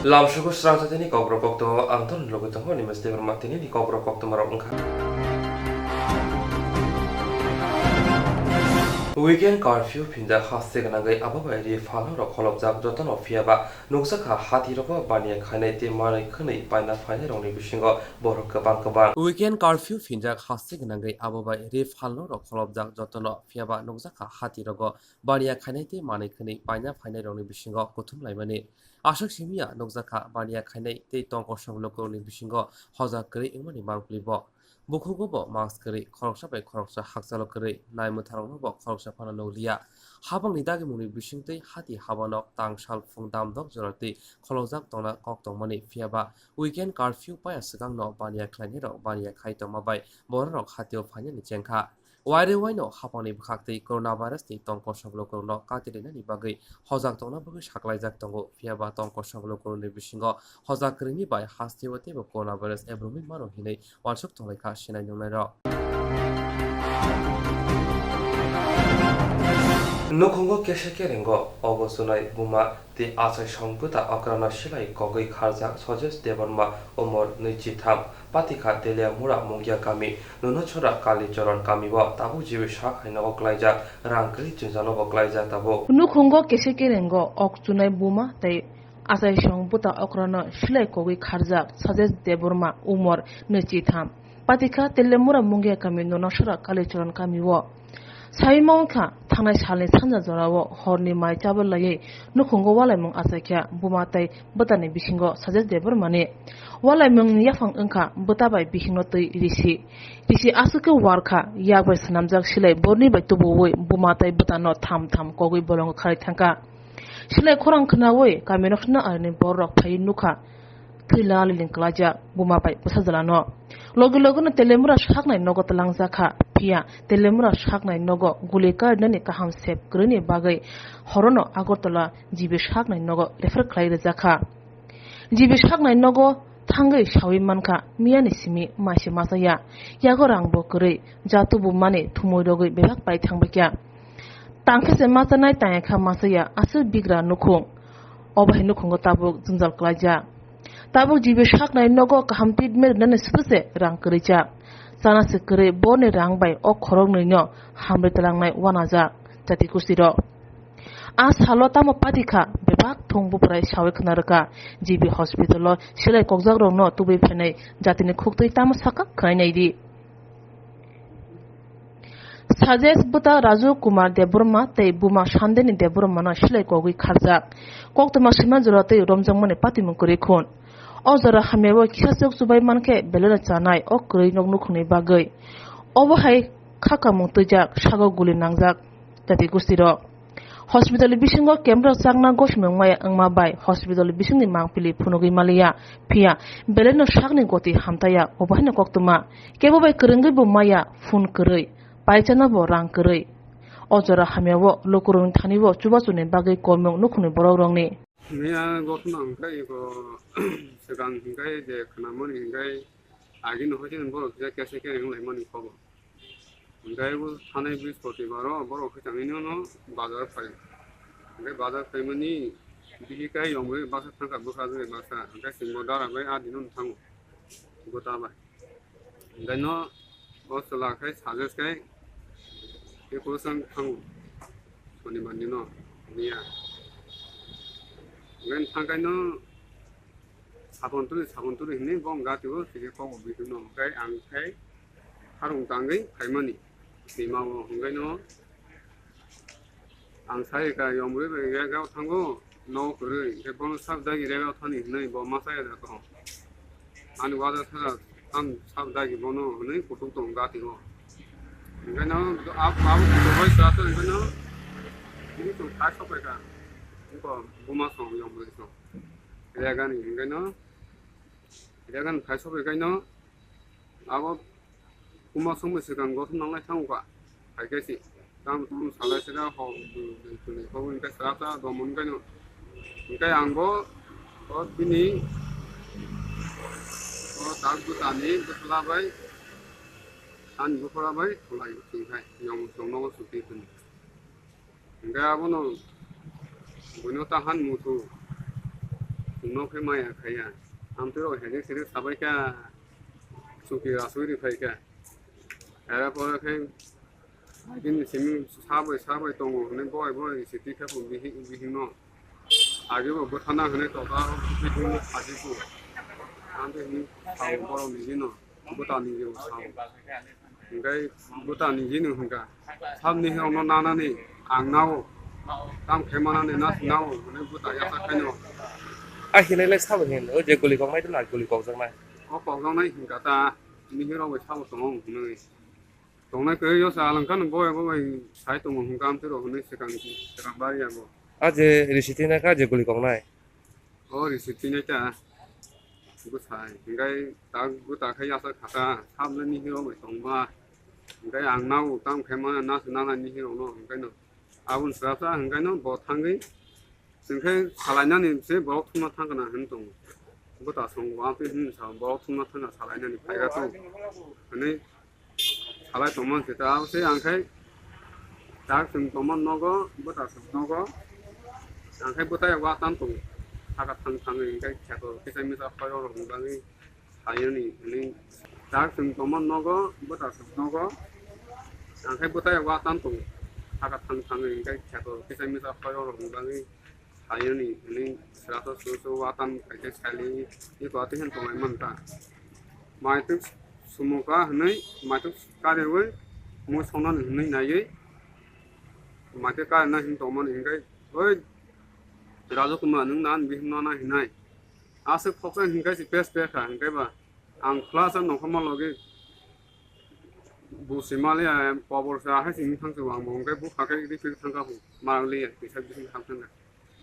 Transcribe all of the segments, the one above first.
Lamsuku Strangtini Kobrokokto Anton Logoto Nimastever Martini Kobrokokto Marongka. Weekend curfew pinda Haseganagay Ababari Falo Kolobzak Dotan of Fiaba, Nuxaka Hatiroba Bania Kanete Mari Kuni, Pina Fine only Bishingo, Boroka Bankaban. Weekend curfew pinda Haseganagay Ababari Falo Kolobzak Dotan of Fiaba, Nuxaka Hatirogo, Bania Kanete Mani Kuni, Pina Fine only Bishingo, Kotum Limani. Ashok Simia, Nuxaka, Bania Kane, Te Tonko Shamloko Bishingo, Hozakari, Imani Banglibo. Bukugobo maskari koroksa by koroksa haksalokari naimutharobo koroksa panalolia habang nidagi muni bishingtei hati habanok tang shal fungdam dok jorati kholojak tona koktong mani fiaba weekend curfew pa asgang no bania khlainiro bania khaito mabai borok hatio phani chengkha waire waino hapani bkhakti coronavirus ni tongko sabloko no katirina ni bagai hojak tona bagai saklaijak tongo fiaba tongko sabloko ni bisingo hojakrini bai hastiwate bo coronavirus ebrumi mano hinai wansuk tonglaika sinai nongnai Nukungo Keshakerengo, Augustunai Buma, the Asai Shamputa Akrana Shilai Kogi Karzak, Sojas Devarma, Omor Nichitam, Patika Delia Mura Mungia Kami, Nunochura Kali Joran Kamiwa, Tabu Jivishak, and Oklaja, Rankri Junzano Oklaja Tabo. Nukungo Keshakerengo, Augustunai Buma, the Asai Shamputa Akrana Shilai Kogi Karzak, Sojas Devarma, Omor Nichitam, Patika Delia Mura Mungia Kami, Nunochura Kali Joran Kamiwa. Saimongka Tana Shali Sanja Zorawo, Horni Mai Chabalaye, Nukungo Walamong Asaka, Bumatai, Botani Bishingo, suggest Debermane. Walamong Yafang Unka, Botabai Bishinoto Rishi. Rishi Asuka Warka, Yagwes Namzak Shile, Borni by Tubu, Bumatai Botano Tam Tam Kogi Bolong Karitanka. Shile Korang Kanawe, Kaminofna Arni Borok Painuka. Tila Linklaja, Bumapai, Pusazalano. Logo Telemura Shakna Nogo Talangzaka, Pia, Telemura Shakna Nogo, Gulika Nani Kaham Sep, Gruni Bagay, Horono Agotola, Jibish Hakna Nogo, Refer Clay Zaka. Jibish Hakna Nogo, Tangai Shawi Manka, Mianisimi, Mashi Masaya, Yagorang Bokure, Jatubu Mani, Tumodogo, Bebak by Tangbakya. Tankes and Masanai Tanka Masaya, Asu Bigra Nukung, Obahinukungo Tabu, Zunzal Klaja. Tabu Jibish Hakna Nogo, Kahampid Merdan Spuse, Rankricha. Sana sekere bone rang by o korong nino, Hamretalang night wanaza, Tatikusiro. As halotamo patika, bebak tongbu prai shawek naraka, GB hospital, Shile Kokzagro no to be pene, Jatini Kukti Tamasaka, Kainadi. Suggest Buta Razu Kumar de Burma, te Buma Shandeni de Burmana Shile Kogi Karzak, Koktamashimanzurate, Romzamone Patimukurikun. Ozara Hamewa Kisok Subai Manke, Belena Chanai, O Kuri Noknukuni Bagay. Overhai Kakamutujak, Shago Guli Nangzak, Tatigustiro. Hospital Bishingo, Kembra Sagna Goshmaya Angmabai, Hospital Bishini Mangpili, Punogi Malia, Pia, Belena Shagni Goti Hamtaya, Obahina Koktuma, Kebabai Kuringibu Maya, Fun Kuri, Paichanabo Rang Kuri. Ozara Hamewa, Lokurun Taniwo, Chubasuni Bagay Komung Nukuni Borongni. Mia got nang kai ko segan hingai je kana moni hingai agin hojin boro kya ke ngai moni ko hingai go thane bis poti baro boro khachang no bazar phai hingai bazar phai mani bihi kai yongwe basa thangka bukha je basa hingai singbo dara bai adinun thang gota ba hingai no bosla kai sajes kai ke kurang thang soni mani no nia When Tangano Sabontu in Bongato, Singapore, Bituno, Kai, and Kai, Harung Tangi, Kaimani, Simao Hungano, and Saika, Yom River, Yaga Tango, no Kuri, the bonus of Dagi Rega Tani, name of Masaya, and what some Sabdagi Bono, name for Tutum Gatino. You know, up the voice after you know, you need to catch up like Buma song young Brisno. Ilagan Ingano Ilagan Paso Gano about Buma song is can go to Nanga Tanga. I guess it. Some Salasina home to the home in Castrata, Domungano. Kayango or Bini or Tagutani, the Flabai and Bukorabai, like young Sono to people. There are one. Bunota han mutu no ke mai khaya am to he je sire sabai ka suki asuri phai ka era por ke agin simi sabai tongo ne boy siti ka bu bi no age bo thana hne to ka bi ni aji ku ande ni saw boro ni no buta ni je saw ngai buta ni je no hanga sam ni no na na ni ang nao tam khemana ni na nao ne buta ya sa khai no à hiện nay lại sao vậy hiện ở giờ gửi con máy tức là gửi con rằng này có con này hanga ta ni hero we saw tong nei tong na ke yo sa lang kan boy sai tong hung kam te ro ne se kan ba ya bo à giờ receipt này cả giờ gửi con này o ri sitti ne ta bu sai ngai ta bu ta khai ya sa khata sam le ni hero we tong ba ngai ang nao tam khemana na ni hero no ngai no abun sa sa ngai no bo thang gai singkai salainya ni se bo thuma thang kana hen tong bu ta song wa pe hin sa bo thuma thang na salainya ni phai ga to ane salai tomon se ta se ang khai ta sing tomon no go bu ta sing no go ang khai bu ta ya wa tan tong ha ka thang ngai cha to ke sai mi sa phai ro ro ba ngai hai ni ni ta sing tomon no go bu ta sing no go ang khai bu ta ya wa tan tong ha ka thang ngai cha to ke sai mi sa phai ro ro ba ngai hai ni ni sa to su wa tan kai sai li ni ko ti hen tong ai man ta mai tu sumuka hnai mai tu ka de we mo sona hnai na ye mai te ka na hin tomon ngai oi rajo kuma nung nan bi no na hinai ase phoksa hingai si pes pe kha hingai ba ang class an no khama loge bu simale pabor sa ha sing thang wang mong kai bu kha kai ri phir thang ka hu ma le ya ti sa bi thang thang na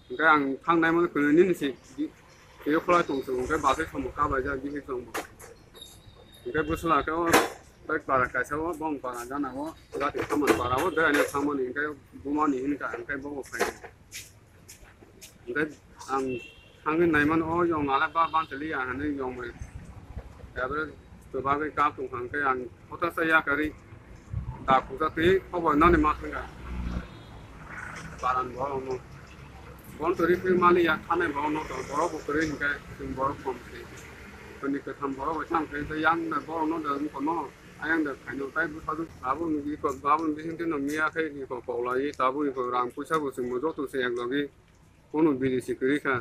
hingai ang thang nai mo ko ni ni si ke khla tong su hingai ba se thom ka ba ja bi hi tong hingai bu sala ka bai para ka sa wa bong para ja na wa ga ti tham para wa da ne tham ni hingai bu ma ni hin ka hingai bo phai ngai ang hangin nai man o yong ala ba ban tli ya han yong me ya ber to ba ke ka tung hang ke ang hota sa ya kari da ku sa ti ko ba na ne ma khanga paran bo no bon to ri pi mali ya khane bo no to bo bo kre hin ka tum bo kom ti to ni ka tham bo ba chang ke sa yang na bo no da ko no ayang da khai no tai bu sa du ba bu ni ko ba bu bi hin ti no mi ya ke ni ko ko la yi ta bu ko rang pu sa bu sing mo jo tu se yang lo gi kono bidi sikri kha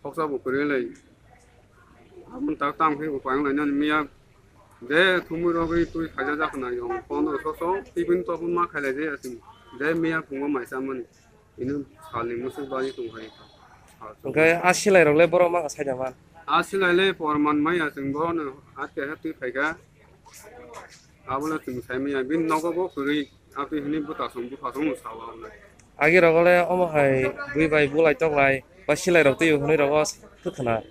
phoksa bu kre lai amun ta tam khi ko ang lai nan mia de thumu ro gi tui khaja ja khna yong kono so tibin to bun ma khala je asim de mia phungo mai samon inu khali musu ba ni tung hai cái asilai rồi lấy boro mang sai jaman asilai le porman mai asing bo no atte ha tui khai ga abula tung sai mia bin no go bo kri api hini bu ta song sa wa na 아기 러걸에 어머 하이 부이바이 불라이 떡라이 바실라이 럭도 요 흔히 러거 특하나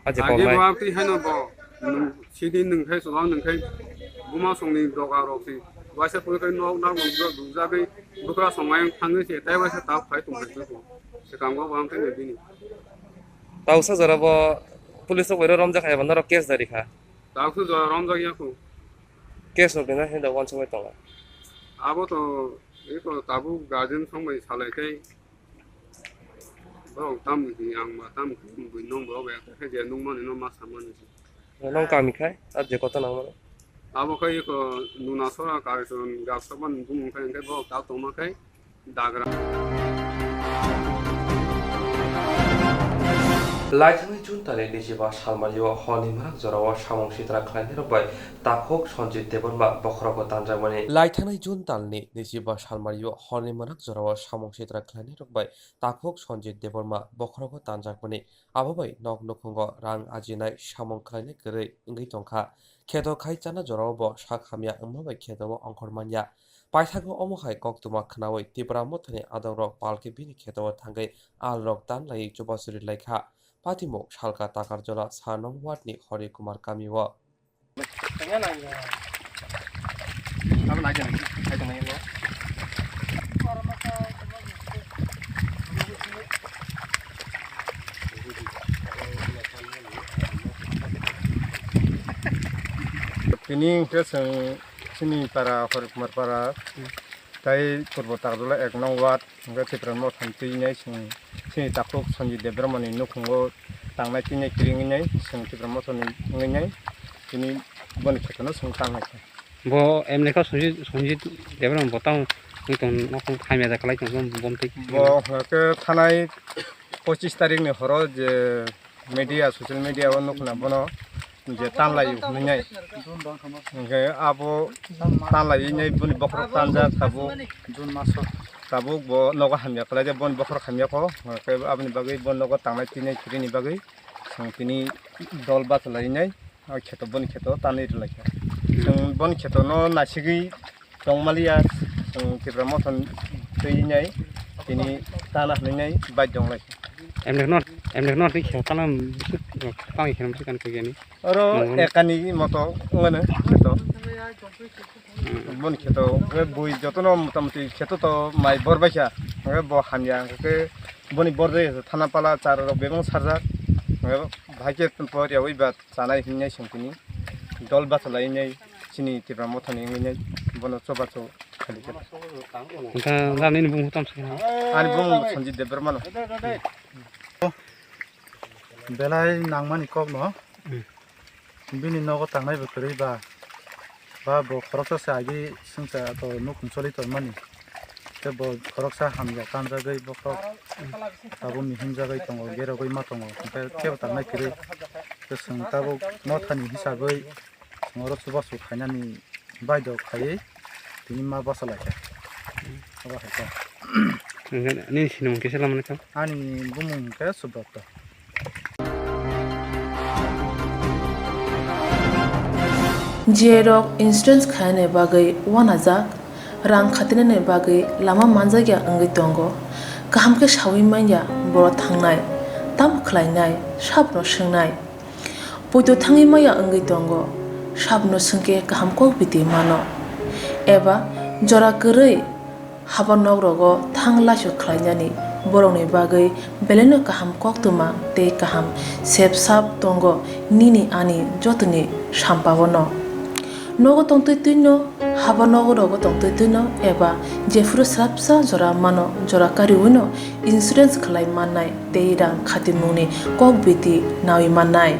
아직 age 범라이 ba ti hano bo chidi nung khai so nung khai buma song ni do ga ro ti wa sa pu kai no na ngom do du za be bu ka song mai thang ni se tai wa sa ta phai tung hai ko se kam go bam te ne bi ni ताउ सा जरा बो police को रम जा खाय बन्दर case दारी खा ta khu jo rom ja ya ko case हो बिना हेदा वन समय तला abo to iko tabu garden song mai salai kai bo tam ni ang ma tam bu nong bo ba ka je nong ma ni no ma sa ma ni नों कामी खाय आ जे कत नाम abo kai ko nu na so ka so ga so ban bu mong kai bo ta to ma kai dagra लाइथांनि जुन ताले निजिबा सालमारियो हनि माराक जराव सामं सित्रा खायनि रबाय ताखोक सन्जित देबरमा बखराको तानजामनि लाइथांनि जुन तालनि निजिबा सालमारियो हनि माराक जराव सामं सित्रा खायनि रबाय ताखोक सन्जित देबरमा बखराको तानजामनि आबाबाय नक नखंग रां आजिनाय सामं खायनि गरै इंगै तंखा खेतो खायचाना जराव साखामिया अमबाय खेतो अंखरमानिया पाइथागो अमहाय कक्तुमा खनावै तिब्रा मथनि आदंरक पालके बिनि खेतो थांगै आलरक तान लाई चुबासुरि लायखा पातिमो सालका ताकार जला सानम वाटनि Hari Kumar कामिवा Ini ke sini para Hori Kumar para tai purbo takdula ek nong wat nga tipran mo than tui nei sing takruk sonji debramani nukhungo tangnai tinai kiring nei sing tipran mo thon ngai nei ini bon khekano sing tangnai bo emle ka sonji debram botang ngiton nokong thaimya da kalai tong bom tik bo ke thanai 25 tarik ni horo je media social media onukna bono je tanlai ngai ngai abo tanlai nei buni bokro tanja tabu jun maso tabu bo nogo hamya kala je bon bokro hamya ko ke abni bagai bon nogo tangnai tinai kirini bagai sing tini dol bat lai nei kheto bon kheto tanai lai sing bon kheto no nasigi tongmalia tipra mothon tui nei tini tanah nei bai jong lai emle not ri khel tanam bisut tangi khem sikan ke geni oro ekani moto ngane kheto bon kheto bui jotono motamti kheto to mai borbacha bo hamya ke boni borde thana pala char bebong sarja bhaike por yawi bat chanai hinai singtini dol basalai nei chini tipra mothoni ngai bono chobacho khali ke ta rani bung hutam sikna ani bung sanjit debermano belai nangmani kok no bini nogo tangnai bekri ba bo khoroksa sagi singsa to nukhum choli to mani te bo khoroksa hamja kanja gai bo khok tabo mihim jagai tongo gero goi ma tongo te ke tangnai kri te sing tabo no thani hisabai ngoro suba su khainani baido khai tini ma basala ke aba ha ni sinum kesela man ka ani bumung ke subato Jerok insurance khane bagai 1000 rang khatine bagai lama manjagya angai tongo kaham ke shawi manya boro thangnai tam khlainai sabno shingnai poito thangi maya angai tongo sabno singke kaham ko biti mano eba jora korei habanok rogo thangla shu khlainani borongni bagai beleno kaham koktuma te kaham sep sap tongo nini ani jotni sampabono nogo tongtui tuino haba nogo rogo tongtui tuino eba jefru srapsa jora mano jora kari uno insurance khlai manai teirang khatimuni kokbiti nawi manai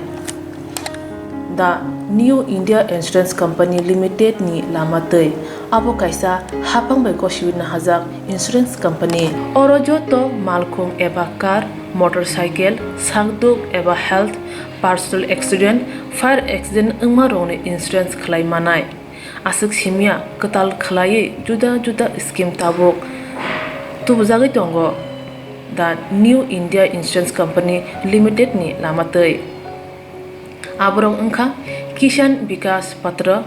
The New India Insurance Company Limited ni lamatei abo kaisa hapang bai koshiwina hajak insurance company oro joto malkhung eba car motorcycle sakduk eba health personal accident fire accident ungma rongni insurance khlai manai asuk simia katal khlai juda juda scheme tabok tubujagi tongo The New India Insurance Company Limited ni lamatei aborong ungkha Kishan Vikas Patra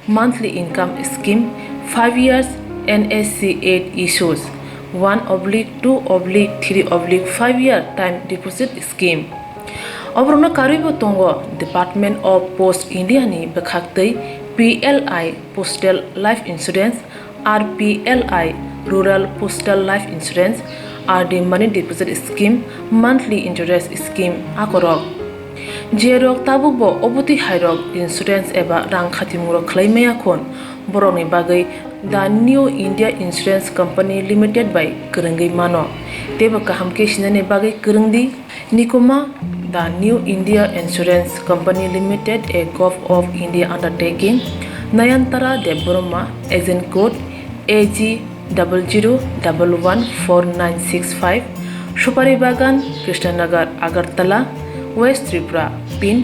monthly income scheme 5 years NSC 8 issues 1/2/3/5 year time deposit scheme obrona karibo tongo Department of Post India ni bekhaktei PLI Postal Life Insurance RPLI Rural Postal Life Insurance RD Money Deposit Scheme monthly interest scheme akorok Jerok tabukbo obuti hairok insurance eba rang khatimuro khlaimaya khon boroni bagai The New India Insurance Company Limited by Kurungi Mano teba kaham ke sinane bagai kurungdi nikoma The New India Insurance Company Limited a Gulf of India undertaking Nayantara Deborma agent code AG 00114965 Shupari Bagan Krishnanagar Agartala West Tripura pin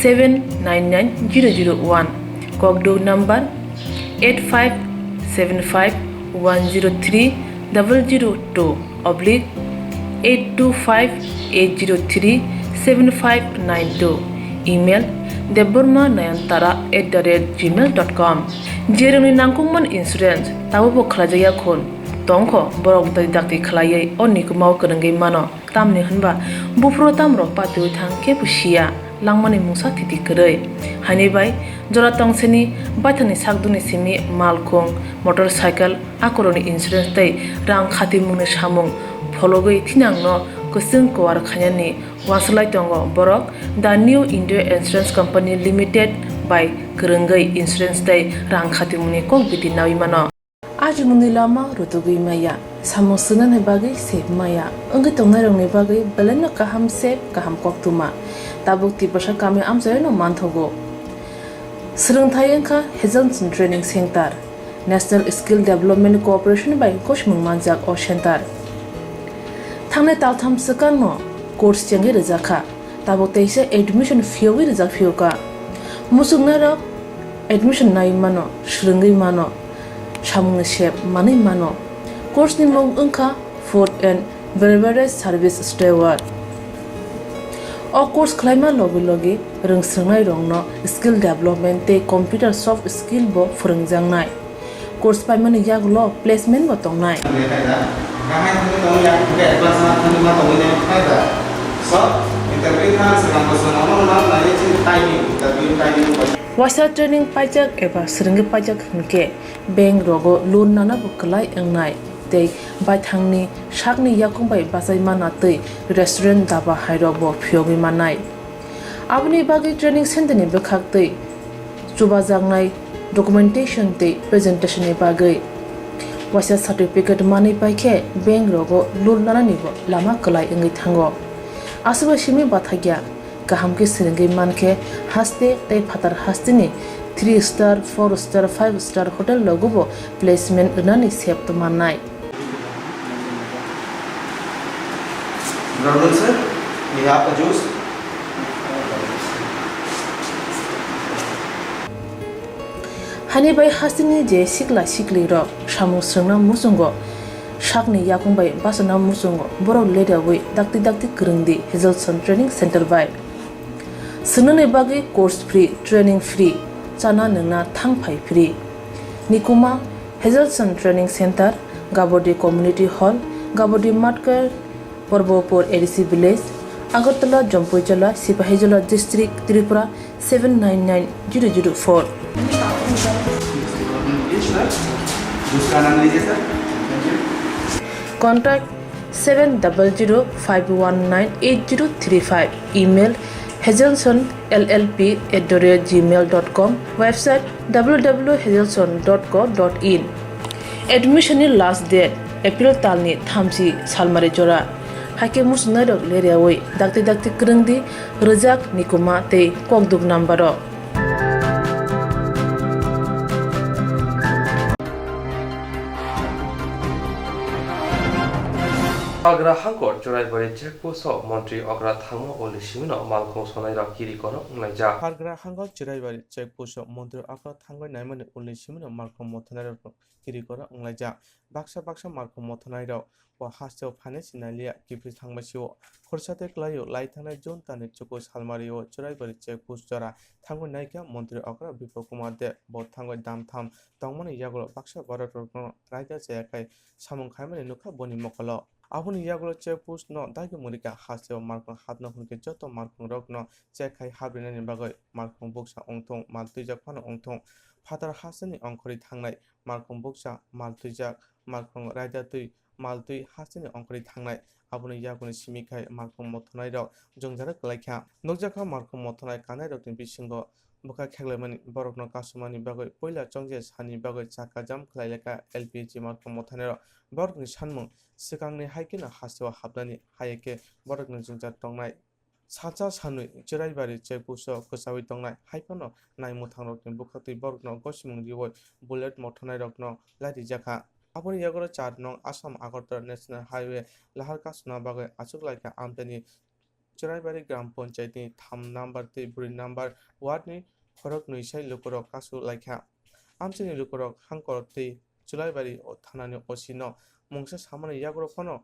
799001 Kogdo number 85751002/825-803-7592 email debormanayantara@gmail.com jeroni nangkungman insurance tabu khlajaya khon tongkho borok dai dakti khlaiye onni kumau kurungai mano tamni hanba bufro tamro patu thangke pusia langmani mungsa thiti korei hani bai jora tongseni baithani sakduni simi malkhung motorcycle akoroni insurance tai rang khati mungni samung phologoi thinangno kusung kwar khanyani waslai tongo borok The New India Insurance Company Limited by kurungai insurance tai rang khati mungni kok biti nawi mano आज मुनि लामा रुतुगै माया सामोसुना ने बागै से माया अंग तंगना रंगने बागै बलन कहम से कहम कोक्तुमा ताबुक तिबसा कामे आमजय न मानथगो सोलोंथायखा हेजनसन training centre national skill development cooperation बाय कोशमुं मानजाक ओ सेंटर थांनाय तालथाम सकांनो कोर्स चंगे रजाखा ताबुक तेसे एडमिशन फियोगै रजाक फियोका मुसुगनारा एडमिशन नाय मानो श्रृंगै मानो सामुंग शेप मानै मानो कोर्स नि मुं अंखा food and beverage service steward ओ कोर्स खलाइमा लगे लगे रोंस्रोंनाय रंनो स्किल डेवलपमेंट ते कंप्यूटर सॉफ्ट स्किल बो फोरोंजांनाय कोर्स पाइमानि यागलो प्लेसमेंट बो तंनाय वासा ट्रेनिंग पाइजक एबा सरंगे पाइजक हनके बैंक रोगो लोन नाना बकलाय एंनाय ते बायथांनि शाकनि याकुंबाय बासाय मानातै रेस्टुरेंट दाबा हायरबो फियोगै मानाय आबनि बागै ट्रेनिंग सेंटर नि बखागतै जुबाजांनाय डॉक्यूमेंटेशन ते प्रेजेंटेशन नि बागै वासा सर्टिफिकेट मानै पाइखे बैंक रोगो लोन नाना निबो लामा कलाय एंगै थांगो आसबा सिमी बाथाग्या गाहाम के सरंगे मानखे हास्ते ते फातार हास्तेनि 3 स्टार 4 स्टार 5 स्टार होटल लगुबो प्लेसमेंट उनानि सेप तो माननाय Brother sir, we have a juice. हानि बाय हास्तेनि जे सिकला सिकली रो सामु सोंना मुसुंगो शाकनि याकुंबाय बासना मुसुंगो बरो लेदावै दाक्ति दाक्ति करंदि हेजलसन ट्रेनिंग सेंटर बाय सोनने बागै कोर्स फ्री ट्रेनिंग फ्री चाना नोंना थांफाय फ्री निकुमा हेजलसन ट्रेनिंग सेंटर गाबोडी कम्युनिटी हॉल गाबोडी माटकर पर्वपुर ADC village Agartala Jampuijala Sipahijala district Tripura 799004 Contact 7005198035 email hazelson@llp@gmail.com website www.hazelson.co.in admission ni last date April talni thamsi salmari jora hake musna dok leriawai dakti krengdi rejak nikuma te kokduk nambaro Agra हांकर Churaibari checkpost मंत्री अग्रा थांमो ओली सिमिनो मालखौ सनायरा किरि करो उंलाइजा आग्रा हांकर Churaibari checkpost मंत्री अग्रा थांगै नायमोन ओली सिमिनो मालखौ मथनायरा किरि करो उंलाइजा बाक्सा मालखौ मथनायरा व हास्टेल फाइनेंस नालिया किफ्रि थांबासिओ खरसाते क्लायो लाइथांनाय जन तानि चुको सालमारिओ चुराइबारि चेकपोस्ट जरा थांगै नायका मंत्री अग्रा बिप्लव कुमार दे ब थांगै दामथाम तंगमानि यागल बाक्सा भारत रत्न रायगा जायाखै सामुं खायमानि नुखा बनि मकल Abuni yagulo checkpost no daigi murika haseo markong hatno hunke joto markong rokno chekai habrinani bagai markong boksa ongthong maltuijak phano ongthong phatar haseni ongkhori thangnai markong boksa maltuijak markong raidatui maltui haseni ongkhori thangnai abuni yaguni simikhai markong mothonai rok jongjara klaikha nokjaka markong mothonai kanai rokni bisingo buka kheglaimani borokno kasumani bagai poila chongje sani bagai chaka jam khlaileka LPG markong mothonai rok borokni sanmung sikangni haikena haseo habnani hayeke borokni jongjar tongnai sacha sanui chiraibari checkpost kosawi tongnai haipano naimmuthang rokni bukhatui borokno gosimung riwoi bullet mothonai rokno lari jaka aboni yagoro 4 nong Assam Agartala National Highway lahar kasuna bagai achuklaika amtani chiraibari gram panchayat ni 3 number 4 number ward ni khorok nuisai lukorok kasu laikha amchini lukorok hangkorok tei chulaibari thanani osino mungsa samani yagoro phano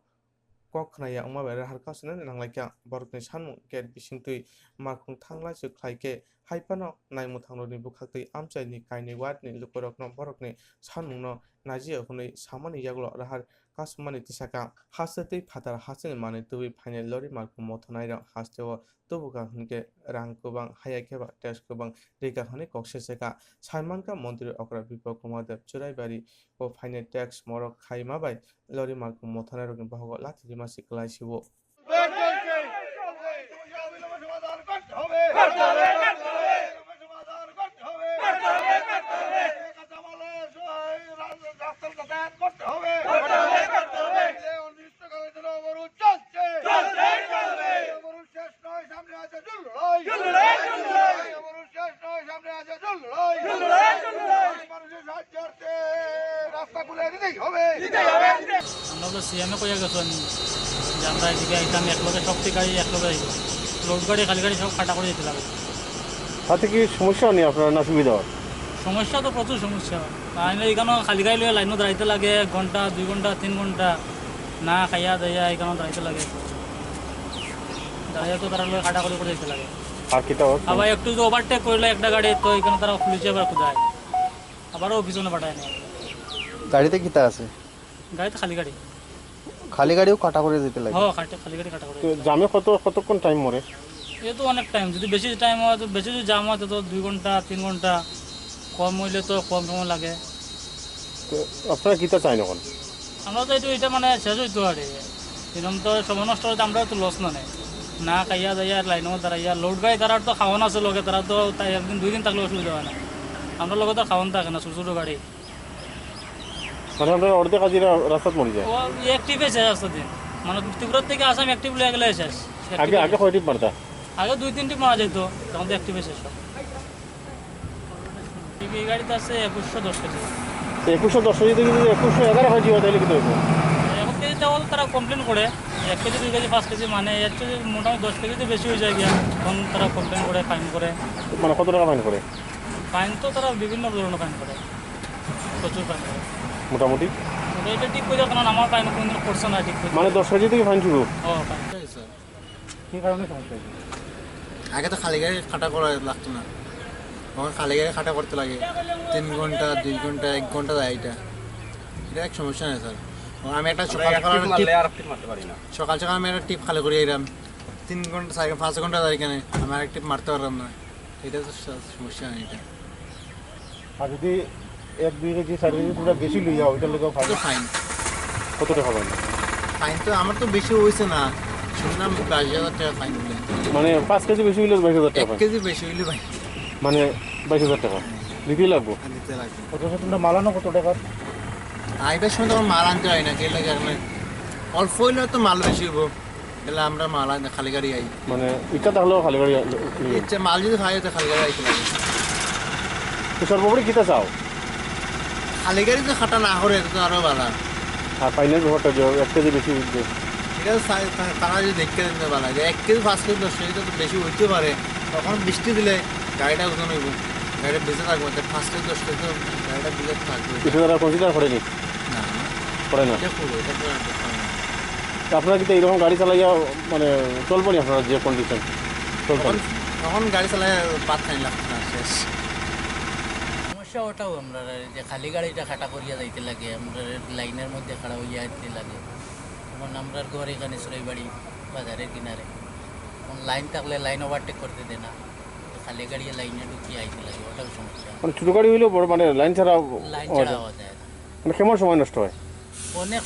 kokhnaya ongma bahar kasuna nanglaika borokni sanmung gate bisingtui markung thangla se khlaike haipano naimuthangrokni bukhaktui amchaini kaini ward ni lukorokno borokni sanmungno naji hunai samani yagolo rahar kasumani tisaka hasatei phatar haseni mane tubi final lori markung mothonai ra hasteo tubuka hunke rang kubang hayakeba test kubang reka hone kokseseka saimanka mantri okra biplov kumar dev churaibari o final tax morok khaima bai lori markung mothonai rokni bahago lati rimasi klaisibo আমরা সিএমে কইয়া গেছেন যে আমরা এদিকে আইতাম একলগে সব গাড়ি একলগে আইব লোড গাড়ি খালি গাড়ি সব কাটা করে দিতে লাগে তাতে কি সমস্যা নেই আপনার না সুবিধা হয়? সমস্যা তো প্রচুর সমস্যা তাহলে এখানে খালি গাড়ি লয়ে লাইনও দাঁড়াইতে লাগে 1 ঘন্টা 2 ঘন্টা 3 ঘন্টা না খাইয়া দাইয়া এখানে দাঁড়াইতে লাগে দাঁড়াইয়া তো তারা লয়ে কাটা করে দিতে লাগে আর কিটা আবার একটু যদি ওভারটেক করলে একটা গাড়ি তো এখানে তারা পুলিশে আবার খুদায় আবারও পিছনে পাঠায় না গাড়িতে কিতা আছে গাড়িতে খালি গাড়ি খালি গাড়িও কাটা করে দিতে লাগে হ্যাঁ খালি গাড়ি কাটা করে তো জামে কতক্ষণ টাইম মরে? এ তো অনেক টাইম যদি বেশি টাইম হয় তো বেশি যদি জাম হয় তো 2 ঘন্টা 3 ঘন্টা কম হইলে তো কম সময় লাগে তো আপনারা কিটা চাই এখন? আমরা তো এটা মানে শেষ হইতো আর এরকম তো সময় নষ্ট হলে আমরা তো লস না নেই না খাইয়া দাইয়া লাইনও দাঁড়াইয়া লোড গাড়ি তারা তো খাওয়ান আছে লগে তারা তো তাই একদিন 2 দিন থাকলে অসুবিধা হয় না আমরা লগে তো খাওয়ান থাকে না ছোটো ছোটো গাড়ি মানে আপনারা অর্ধেক কাজিরা রাস্তাত মরে যায়? ও অ্যাক্টিভে শেষ আসতে দিন মানে ত্রিপুরা থেকে আসাম অ্যাক্টিভ লয়ে গেলে শেষ আগে কয়টি মারতা? আগে 2-3 টিপ মারা যেত তখন তো অ্যাক্টিভে শেষ হয় এই গাড়িতে আছে 2110 কেজি 2110 যদি 2111 হয় জীবন তাহলে কিন্তু হইব 1 কেজি চাউল তারা কমপ্লেন করে 1 কেজি 2 কেজি 5 কেজি মানে এর চেয়ে মোটামুটি 10 কেজিতে বেশি হয়ে যায় গিয়া তখন তারা কমপ্লেন করে ফাইন করে মানে কত টাকা ফাইন করে? ফাইন তো তারা বিভিন্ন ধরনের ফাইন করে প্রচুর ফাইন করে মোটামুটি এটা ঠিক করে কারণ আমার ফাইন কোনদিন করছে না ঠিক করে মানে 10 কেজি থেকে ফাইন শুরু? ও ফাইন কি কারণে সমস্যা? আগে তো খালি গাড়ি খাটা করা লাগতো না এখন খালি গাড়ি খাটা করতে লাগে 3 ঘন্টা 2 ঘন্টা 1 ঘন্টা যায় এটা এক সমস্যা নেই স্যার আমি একটা সকাল সকাল আমি একটা টিপ খালি করে এলাম 3 ঘন্টা 5 ঘন্টা যায় কেন আমি আরেক টিপ মারতে পারলাম না এটা তো সমস্যা নেই এটা আর যদি 1-2 কেজি 4 কেজি পুরো বেশি লইয়া ওইটার লোক ফাইন কত টাকা ফাইন? ফাইন তো আমার তো বেশি হয়েছে না শুনলাম 22,000 টাকা ফাইন দিলে মানে 5 কেজি বেশি হইলে 22,000 টাকা 1 কেজি বেশি হইলে ভাই মানে 22,000 টাকা দিতে লাগবো? দিতে লাগবে অথচ তোমরা মালানো কত টাকা? আইবার সময় তখন মাল আনতে হয় না কে লাগে কারণে অল্প হইলে তো মাল বেশি হইব তাহলে আমরা মাল আনতে খালি গাড়ি আই মানে এটা তাহলেও খালি গাড়ি ইচ্ছে মাল যদি খাই তো খালি গাড়ি আইতে লাগে তো সর্বোপরি কিটা চাও? খালি গাড়ি তো খাটা না করে তো আরো ভালো আর ফাইনাল ব্যাপারটা যে 1 কেজি বেশি উঠবে এটা তারা যদি দেখতে দিতে ভালো লাগে 1 কেজি 5 কেজি 10 কেজি তো বেশি হইতে পারে তখন বৃষ্টি দিলে গাড়িটা ওজন হইব গাড়িটা বেঁচে থাকবে 5 কেজি 10 কেজি গাড়িটা বিলে থাকবে এটা তারা কনসিডার করেনি? না করে না এটা পুরো এটা পুরো আপনারা কিন্তু এইরকম গাড়ি চালাইয়া মানে চলবো না আপনারা যে কন্ডিশন চলবেন তখন গাড়ি চালায় পাত খাই লাগতো না শেষ সমস্যা ওটাও আমরা যে খালি গাড়িটা খাটা করিয়া যাইতে লাগে আমরা লাইনের মধ্যে খাড়া হইয়া যেতে লাগে তখন আমরা ঘর এখানে সরাইবাড়ি বাজারের কিনারে তখন লাইন থাকলে লাইন ওভারটেক করতে দেয় না খালি গাড়ি লাইনে ঢুকিয়ে আইতে লাগে ওটাও সমস্যা মানে ছোটো গাড়ি হইলেও বড় মানে লাইন ছাড়া লাইন ছাড়া হওয়া যায় না মানে কেমন সময় নষ্ট হয়? অনেক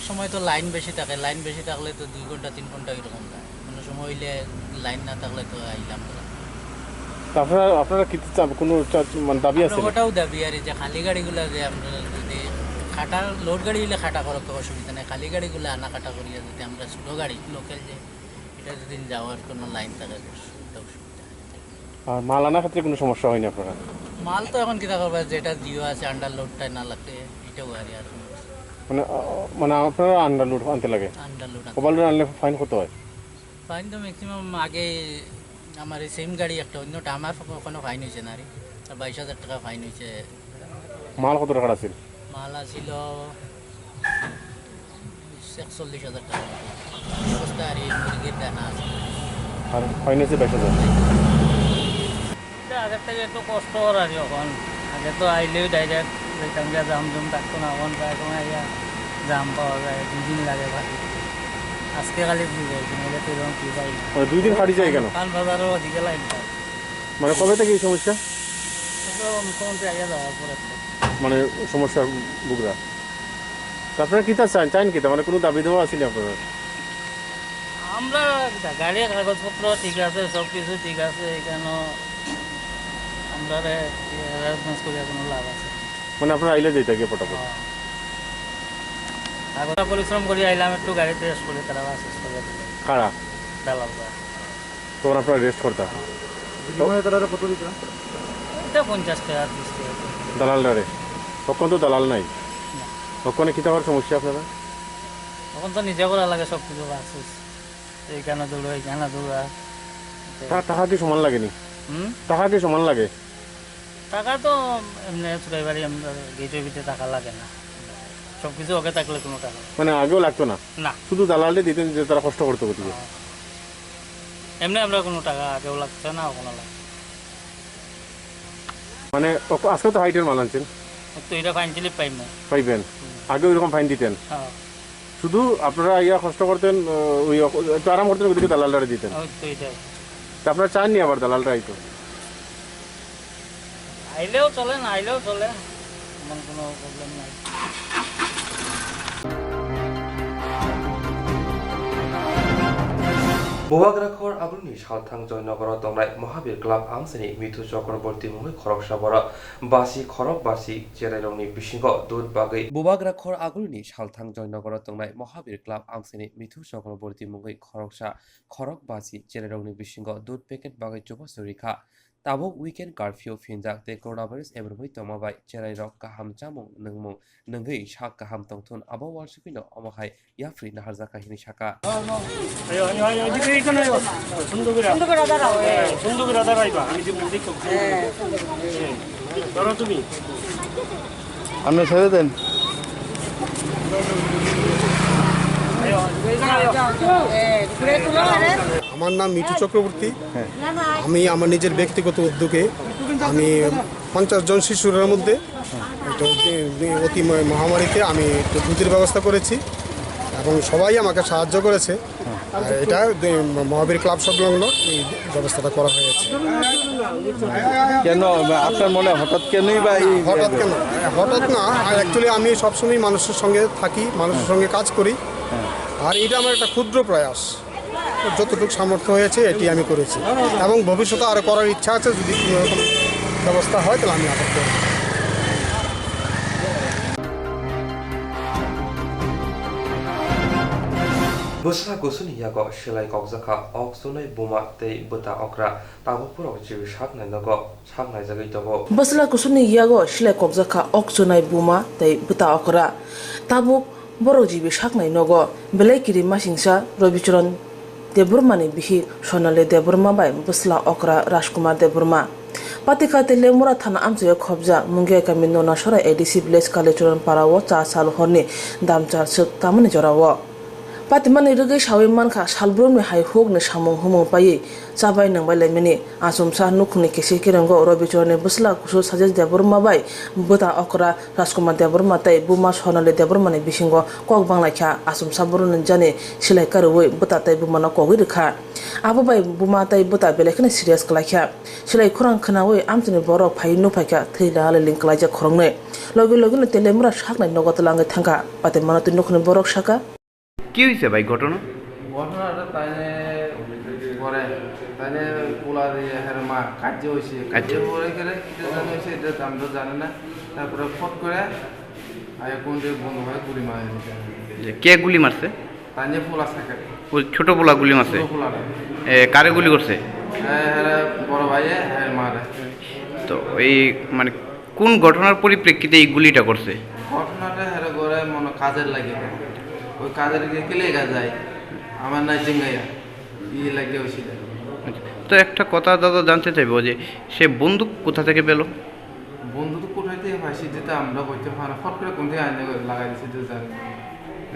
সময় তো লাইন বেশি থাকে লাইন বেশি থাকলে তো 2 ঘন্টা 3 ঘন্টা এরকম যায় কোনো সময় হইলে লাইন না থাকলে তো আইলাম না তা আপনারা কি চান কোনো মানে দাবি আছে? ওটাও দাবি আর যে খালি গাড়িগুলো যে আমরা যদি খাটা লোড গাড়ি হলে খাটা করার তো অসুবিধা নেই খালি গাড়িগুলো আনা খাটা করিয়া যদি আমরা ছোটো গাড়ি লোকাল যে এটা যদি যাওয়ার কোনো লাইন থাকে অসুবিধা আর মাল আনার ক্ষেত্রে কোনো সমস্যা হয়নি আপনারা? মাল তো এখন কিতা করবে যেটা জিও আছে আন্ডার লোডটা না লাগতে এটাও আর মানে মানে আপনারা আন্ডারলোড আনতে লাগে? আন্ডার লোড ওভারলোড আনলে ফাইন কত হয়? ফাইন তো ম্যাক্সিমাম আগে আমার এই সেম গাড়ি একটা অন্যটা আমার কোনো ফাইন হয়েছে না রে 22,000 টাকা ফাইন হয়েছে মাল কত টাকা আছে? মাল আছিল 41,000 টাকা অবস্থা আর এই মুরগির দানা আছে আর ফাইন হয়েছে 22,000? আগের থেকে একটু কষ্ট আর এখন আগে তো আইলেও ডাইরেক্ট যেতাম গিয়া জাম জুম থাকতো না এখন প্রায় সময় আইয়া জাম পাওয়া যায় 2 দিন লাগে ভাই আজকে খালি ভুল হয়েছে নাহলে তো এরকম কি পাই 2 দিন হারিয়ে যায় কেন? পান বাজারও ওদিকে লাইন পায় মানে কবে থেকে এই সমস্যা? মুখ্যমন্ত্রী আইয়া যাওয়ার পরে মানে সমস্যা বুকরা আপনারা কিতা চান কিতা মানে কোনো দাবি দেওয়া আছে না আপনারা? আমরা গাড়ির কাগজপত্র ঠিক আছে সব কিছু ঠিক আছে এখানে আমরা হ্যারাসমেন্ট করে কোনো লাভ আছে মানে আপনারা আইলে যাইতে গিয়ে ফটাফট আগত পরিশ্রম করে আইলাম একটু গাড়িতে রেস্ট করে তারা শেষ করে দিল কারা দালাল তখন আপনারা রেস্ট করতাম এটা 50 টাকা 30 টাকা দালালদারে তখন তো দালাল নাই তখন কি হওয়ার সমস্যা আপনারা তখন তো নিজে করা লাগে সব কিছু আসিস এইখানে দৌড়া এইখানে দৌড়া টাকা কি সমান লাগেনি টাকা কি সমান লাগে টাকা তো এমনি চুরাই বাড়ি গেটের ভিতরে টাকা লাগে না সব কিছু ওকে থাকলে কোনো টাকা মানে আগেও লাগতো না না শুধু দালালে দিতেন যে তারা কষ্ট করতে করতে এমনি আমরা কোনো টাকা আগেও লাগছে না ওখানে লাগছে মানে আজকে তো হাইটের মাল আনছেন তো এটা ফাইন স্লিপ পাইম না পাইবেন আগে ওইরকম ফাইন দিতেন হ্যাঁ শুধু আপনারা ইয়া কষ্ট করতেন ওই একটু আরাম করতেন ওইদিকে দালালটা দিতেন ওই তো এটাই তা আপনারা চাননি আবার দালালটা আইতো আইলেও চলে না আইলেও চলে এমন কোনো প্রবলেম নাই বোৱাগ্ৰাখৰ আগুনি সালথাং জয়নগৰ দংনাই মহাবীর ক্লাব আমসেনি মিথু চক্রবর্তী মুহে খরকসাবর বাসি খরক বাসি জেরাইরংনি বিশিঙ্গ দুধ বাগৈ বোৱাগ্ৰাখৰ আগুনি সালথাং জয়নগর দংনাই মহাবীর ক্লাব আমসেনি মিথু চক্রবর্তী মুহে খরকসা খরক বাসি জেরাইরংনি বিশিঙ্গ দুধ পেকেট বাগৈ যুবচরিখা তাবক উইকেন্ড কারফিউ ফিনজাক তে করোনা ভাইরাস এবারबै তমাবাই চেরাইরক কাহাম চামুং नंगमुं नंगै सा काहाम तंथुन आबो वालसुपिनो अमहाय याफ्रि नाहारजा काहिनी शाखा আপনি ছেড়ে দেন আমার নাম মিঠু চক্রবর্তী আমি আমার নিজের ব্যক্তিগত উদ্যোগে আমি 50 জন শিশুর মধ্যে অতি মহামারীতে আমি দুধের ব্যবস্থা করেছি এবং সবাই আমাকে সাহায্য করেছে এটা মহাবীর ক্লাব সংলগ্ন এই ব্যবস্থাটা করা হয়েছে কেন আপনার মনে হঠাৎ কেনই বা হঠাৎ না অ্যাকচুয়ালি আমি সবসময় মানুষের সঙ্গে থাকি মানুষের সঙ্গে কাজ করি আর এটা আমার একটা ক্ষুদ্র প্রয়াস যতটুকু সামর্থ্য হয়েছে এটি আমি করেছি এবং ভবিষ্যতে আরও করার ইচ্ছা আছে যদি কোনো রকম ব্যবস্থা হয় তাহলে আমি আবার করব Busra gusun hiyago shilai kokzaka oksunai buma tei buta okra tabupuro jibi shaknai nago shaknai jagai togo Busra gusun hiyago shilai kokzaka oksunai buma tei buta okra tabuk boro jibi shaknai nago belai kiri masingsa Robicharan Deburmani bihi Sonale Deburma bai Busla okra Rajkumar Deburma Patika tele mura thana amche khobja munge kamino nashara ADC village kalechoran parawo cha sal horni damcha suk tamani jorawo Patimani rugai shawi manka salbromni hai hogni samung humung pai chabai nangbai laimani asumsa nukuni kesi kirango Robicharan Busla kusu sajes Deburma bai buta okra Rajkumar Deburma tai buma Sonale Deburmani bisingo kok banglaikha asumsa burun jani silai karoi buta tai bumana kogi rikha Abo bai buma tai buta belekne serious kalaikha silai khurang khanawi amtini borok phai no phaika theila ale link kalaija khorongne logi logi ne telemura shaknai nogotalangai thangka patimana tu nukni borok shaka কি হইছে ভাই ঘটনা ঘটনাটা তাইনে পরে তাইনে পোলা দিয়ে হের মা কাজ হয়েছে কাজ পরে গেলে কিছু জানা হয়েছে এটা আমরা জানি না তারপরে ফট করে আয় কোন দিয়ে বন্ধ হয় গুলি মারে কে গুলি মারছে তাইনে পোলা থাকে ওই ছোট পোলা গুলি মারছে কারে গুলি করছে বড় ভাইয়ে হ্যাঁ মারে তো এই মানে কোন ঘটনার পরিপ্রেক্ষিতে এই গুলিটা করছে ঘটনাটা হেরে করে মনে কাজের লাগে ওই কাজের কেলে যায় আমার নাই জিঙ্গাইয়া ইয়ে লাগে ওইছিল তো একটা কথা দাদা জানতে চাইবো যে সে বন্দুক কোথা থেকে পেল বন্দুক তো কোথায় থেকে ফাঁসি দিতে আমরা বলতে পারি ফট করে কোন থেকে আইনে লাগাই দিচ্ছি তো জানি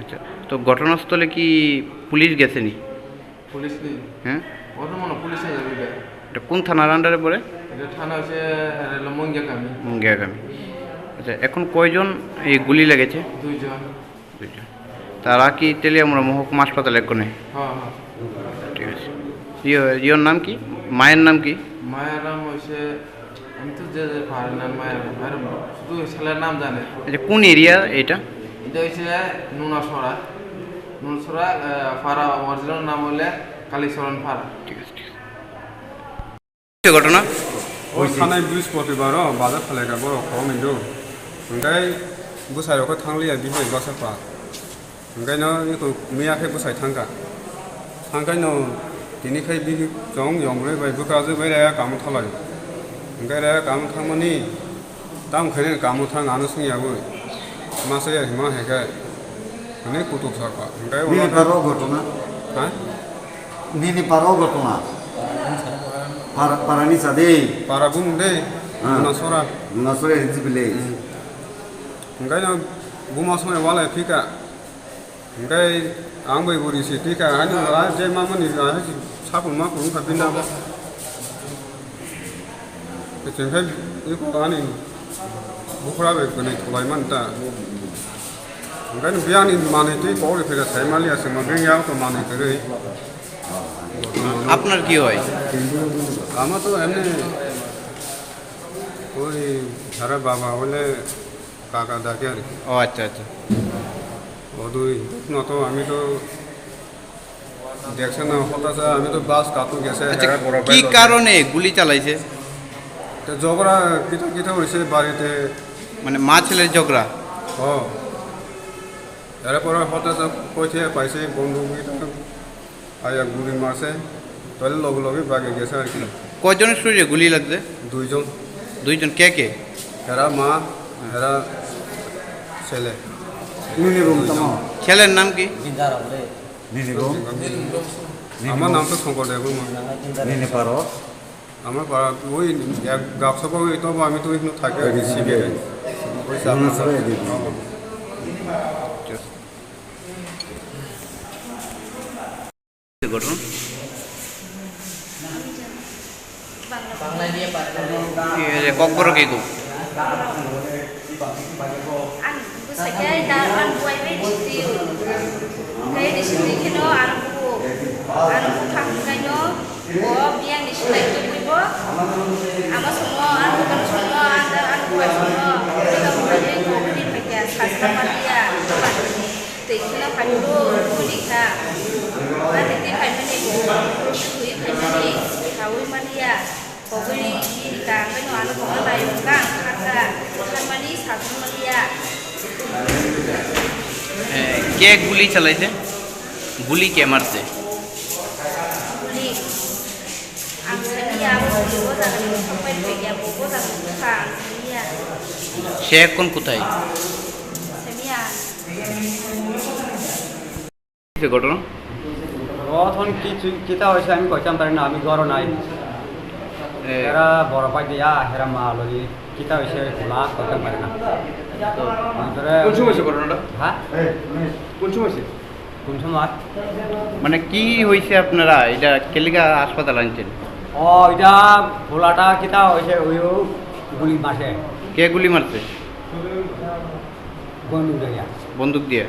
আচ্ছা তো ঘটনাস্থলে কি পুলিশ গেছেনি পুলিশ কি হ্যাঁ ওটা মনে পুলিশে যাবে এটা কোন থানার আন্ডারে পড়ে এটা থানা হচ্ছে মঙ্গিয়াকামি মঙ্গিয়াকামি আচ্ছা এখন কয়জন এই গুলি লেগেছে দুইজন তারা কি তেলিয়ামুড়া মহকুমা হাসপাতালে কোনে হ্যাঁ হ্যাঁ ঠিক আছে ইয়োর নাম কি মায়ের নাম কি মায়ের নাম হচ্ছে আমি তো যে পারি না মায়ের শুধু ছেলের নাম জানে আচ্ছা কোন এরিয়া এটা এটা হচ্ছে নুনাছড়া ফাড়া অরিজিনাল নাম হলে কালীচরণ ফাড়া ঠিক আছে ঘটনা ওই থানায় বৃহস্পতিবার বাজার ফালাইকা বড় খমিন্দু ओमफ्राय बोसायावखौ थांलिया बिहाय बासाफा ओंखायनो बेखौ मैयाखै बोसाय थांखायनो दिनैखाय बि जं यंब्रै बाय बोखाजो बैराया गामो थालाय ओंखाय राया गामो थांमानि दा ओंखायनो गामो थां आनो सोंयाबो मासे मा हेखाय माने कुटुब साखा ओंखाय Nini paro gotona. हा Nini paro gotona. Parani sade. para bum deh nasora Nasore hizbile. ओंखायनो बुमा समाय वालाय फैखा ओंखाय आं बै बुरिसि फैखा हानो जे मा मानि साफुन मा खुन खाबिना बेथिंखाय बेखौ आंनि बुखुरा बे गनै थलायमान दा ओंखायनो बे आंनि मानिथै कौरि फैगा सायमालियासो मा बेयाव तो मानिखै আপনার কি হয় আমার তো এমনি ওই ধারা বাবা হলে কাকা ডাকে আর ও আচ্ছা আচ্ছা ও দুই নত আমি তো দেখছে না হতাশা আমি তো বাস কাতু গেছে কি কারণে গুলি চালাইছে তো ঝগড়া কিটা কিটা হয়েছে বাড়িতে মানে মা ছেলের ঝগড়া ও এরপরে হতাশা কইছে পাইছে বন্ধু আয়া গুলি মারছে তাহলে লগে লগে বাগে গেছে আর কি কয়জনের শরীরে গুলি লাগছে দুইজন কে কে এরা মা এরা ছেলে ছেলের নাম কি আমার নাম তো শঙ্করদেব Nini paro. আমার পাড়া ওই এক গাছসভা ওই তবু আমি তো এখানে থাকি আর কি শিবিরে ওই ঘটনা ককবর কে গো Saya dah an buai me di kaya di sini keno anakku thang kano biang di sini itu ibu ama semua anakku kan semua ada anakku semua kita mulai kopi pakai sastra malia tekna pandu kulika nanti kai mani kui kai mani kawi malia kopi di kano anakku malai kan kata kan mani sastra malia কে গুলি চালাইছে গুলি কে মারছে সে এখন কোথায় ঘটনা তখন কিছু কিতা হয়েছে আমি কইতাম পারি না আমি ঘর নাই এরা বড় পাই দিয়া হেরা মা লই কিতা হয়েছে খোলা কইতাম পারি না কোন সময় ঘটনাটা হ্যাঁ কোন সময় কোন সময় মানে কি হয়েছে আপনারা এটা কেলিকা হাসপাতাল আনছেন ও এটা খোলাটা কিতা হয়েছে ওই গুলি মারছে কে গুলি মারছে বন্দুক দিয়ে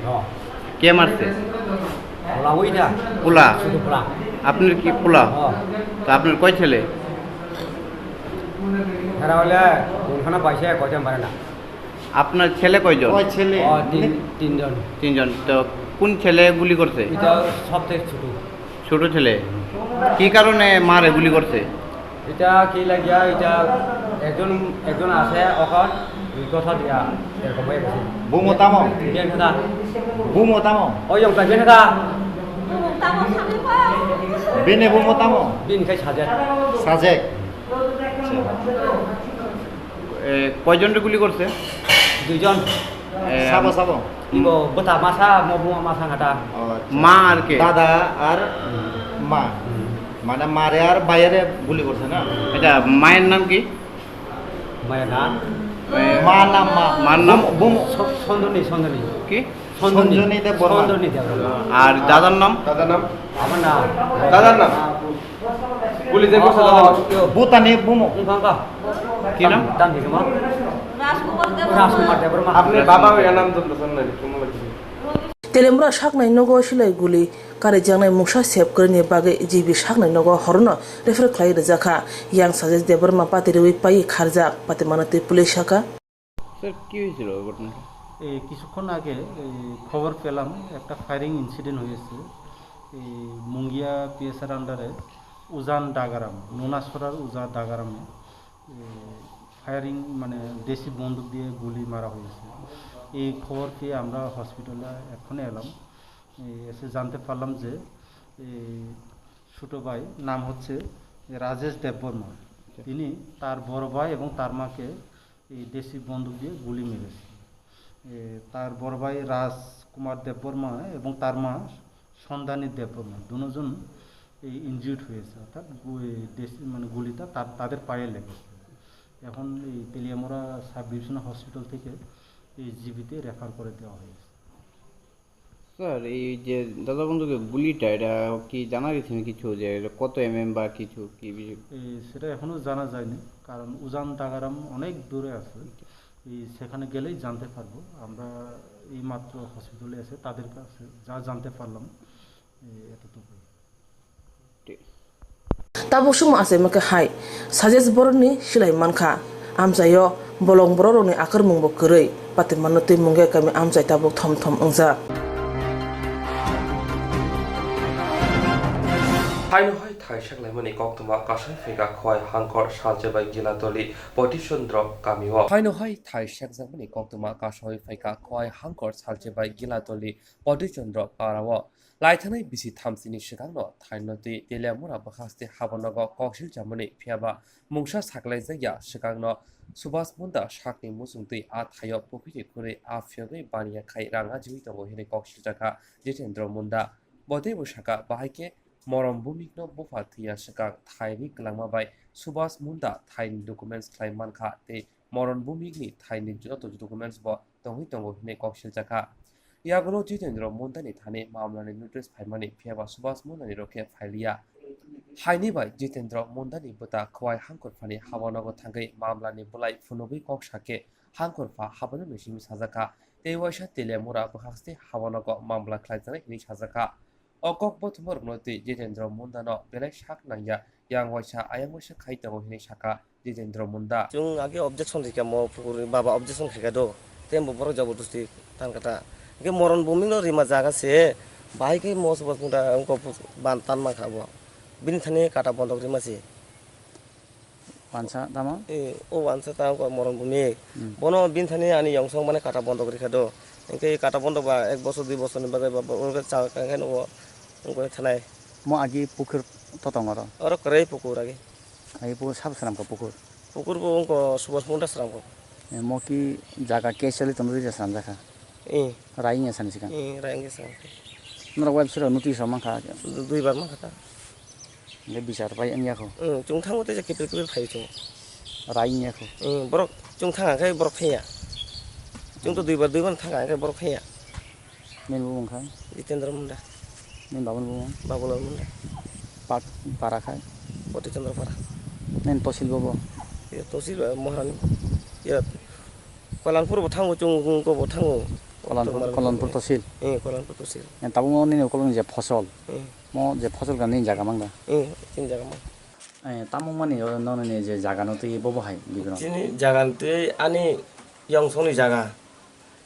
কে মারছে খোলা ওইটা পোলা শুধু খোলা আপনার কি পোলা তো আপনার কয় ছেলে এরা হলে কোনখানে পাইছে কইতাম পারে না আপনার ছেলে কয়জন তিনজন তো কোন ছেলে গুলি করছে এটা সবথেকে ছোট ছেলে কি কারণে মারে গুলি করছে এটা কি লাগিয়া এটা একজন আছে ওখান দুই কথা দিয়া এরকম হয়ে গেছে Bumo tamo. বিয়ান কথা Bumo tamo. ওই ওটা বিয়ান কথা Bine bumo tamo. বিন খাই সাজে Sajek. কয়জনরে গুলি করছে দুইজন Sabo. ইবো বতা মাসা মবুমা মাসা ঘাটা মা আর কে দাদা আর মা মানে মারে আর বাইরে গুলি করছে না এটা মায়ের নাম কি মায়ের নাম মার নাম মার নাম সন্দনী কি সঞ্জনী দেব বর্মা আর দাদার নাম আমার নাম দাদার নাম গুলি যে করছে দাদার নাম বুতানি বুমো কি নাম দাম কি মা রাজকুমার দেববর্মা আপনার বাবা এর নাম তো শুনলেন তোমার তেলেমুরা সাকনাই নগো সিলাই গুলি কারে জাংনাই মুসা সেভ করে বাগে জিবি সাকনাই নগো হরনো রেফার খাই রাখা ইয়াং সাজেস দেববর্মা পাতে রুই পাই খারজা পাতে মানাতে পুলিশ শাখা স্যার কি হয়েছিল ঘটনাটা এই কিছুক্ষণ আগে খবর পেলাম একটা ফায়ারিং ইনসিডেন্ট হয়েছে এই মুঙ্গিয়া পিএসআর আন্ডারে উজান ডাগারাম নোনাসরার উজান ডাগারামে ফায়ারিং মানে দেশি বন্দুক দিয়ে গুলি মারা হয়েছে এই খবর পেয়ে আমরা হসপিটালে এখনই এলাম এসে জানতে পারলাম যে ছোটো ভাই নাম হচ্ছে রাজেশ দেববর্মা, তিনি তার বড় ভাই এবং তার মাকে এই দেশি বন্দুক দিয়ে গুলি মেরেছে। তার বড় ভাই রাজকুমার দেববর্মা এবং তার মা সন্ধানী দেববর্মা দুজন এই ইনজিউর্ড হয়েছে, অর্থাৎ দেশি মানে গুলিটা তাদের পায়ে লেগেছে। এখন এই তেলিয়ামুড়া সাব ডিভিশনাল হসপিটাল থেকে এই জিবিতে রেফার করে দেওয়া হয়েছে। স্যার এই যে দাদা বন্ধুকে গুলিটা এটা কি জানা গেছে কিছু যে কত বা কিছু কি সেটা এখনো জানা যায়নি, কারণ উজান দাগারাম অনেক দূরে আছে, সেখানে গেলেই জানতে পারবো। আমরা এই মাত্র হসপিটালে এসে তাদের কাছে যা জানতে পারলাম এতটুকু। Tabuk sum ase maka hai sajes borni silai manka amsayo bolong boroni akar mungbo kerei pati manuti mungge kami amsai tabuk thom thom angsa Haino hai thai shak lai mani kok tuma kasai fega khoi hangkor salje bai gila toli potishondro kamiwo Haino hai thai shak jang mani kok tuma kasai fega khoi hangkor salje bai gila toli potishondro parawo Laithanai bisi thamsini shigangno thainoti Telemura bakhaste habonago koksil jamani phiaba mungsa saklai jaya shigangno Subhas Munda shakni musungtui a thayo pokiri kure a phyogai baniya khai ranga jui tongo hine koksil jaka Jitendra Munda Bode bushaka bahaike morom bumikno bufa thiya shikang thaini klangma bai Subhas Munda thaini documents khlai mankha te moron bumikni thaini joto documents bo tongo hine koksil jaka Yagro Jitendra Mundani Thane Mamlani Nutres Paimani Piava Subhas Mundani Roke Phalia Haini by Jitendra Mundani Buta Kwai Hankor Fani Havanago Tangai Mamlani Bulai Funobi Kok Shake Hankor Fa Habana Mishim Sazaka Dewasha Telemura Buhaste Havanago Mamla Klaizana Hinish Hazaka Okok Botumor Noti Jitendra Mundano Belek Shak Nanya Yang Washa Ayamusha Kaita Hinishaka Jitendra Munda Jung Agi objection Rika Mo Baba objection Rikado Tembo Boro Jabutusti Tankata Ke moron bumi no rima jaga se bai ke mo Subhas Munda ko bantan ma khabo bini thane kata bondok rima se wansa tama o wansa ta ko moron bumi bono bin thane ani yongsong mane kata bondok rikha do ke kata bondok ba 1 বছর 2 বছর ni bagai ba onke cha ka kan o onko thanai mo agi pukur totongoro oro korei pukur agi ai pukur sab saram ko pukur bo onko Subhas Munda saram ko mo ki jaga kesali tomri saram jaka Rainya sana sih kan? Rainya sana. Nora website nuti sama kah? 2 bar mah kata. Nggak bisa apa yang aku? Cung thang itu jadi kepil thay cung. Rainya aku. Borok cung thang kayak borok thaya. Cung tuh 2 bar thang kayak borok thaya. Main bumung kan? Jitendra Munda. Main babul bumung. Babul Munda. Para kan? Poti Chandra para. Main tosil bobo. Ya tosil Maharani. Ya Kolanpur botang cung ko botang Kolanpur tosil. Kolanpur tosil. Yang tahu mau nih kolon je fosol. Mau je fosol kan nih jaga mangga. Ini jaga mang. Tamu mana nih non nih je jaga nanti bobo hai di mana? Ini jaga nanti ani yang soni jaga.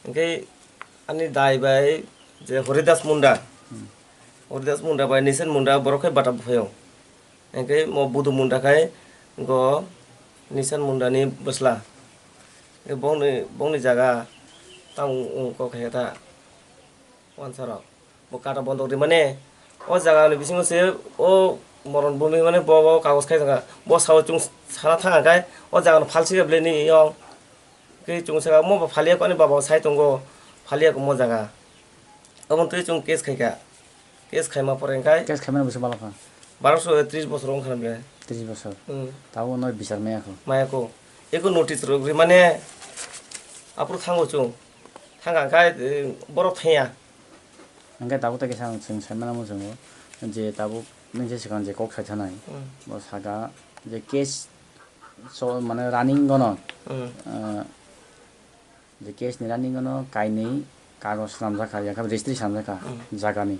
Oke, ani dai bai je Horidas Munda. Horidas Munda bai Nisan Munda boroknya batap hoyong. Oke, mau Budu Munda kai go Nisan Munda ni besla. Bong ni jaga tang ko kaya wansara bokata bondok di mana o jaga ni bising se o moron bumi mana bawa kagos kai jaga bo sawo chung sana thanga kai o jaga no falsi ble ni yong ke chung sa mo phalia ko ni baba sai tongo phalia ko mo jaga amon tu chung case khai ma poren kai case khai mana bosor balaka 1230 বছর on khana ble 30 বছর tawo noi bisar maya ko eko notice rogri mane apur thango chung thanga kai borok thaya angkai tabu ta kesang chung sama namu chung je tabu nje sikan je kok sai thanai bo saga je case so mane running gono je case ni running gono kai nei kagos samja kha ya ka registry samja ka jaga ni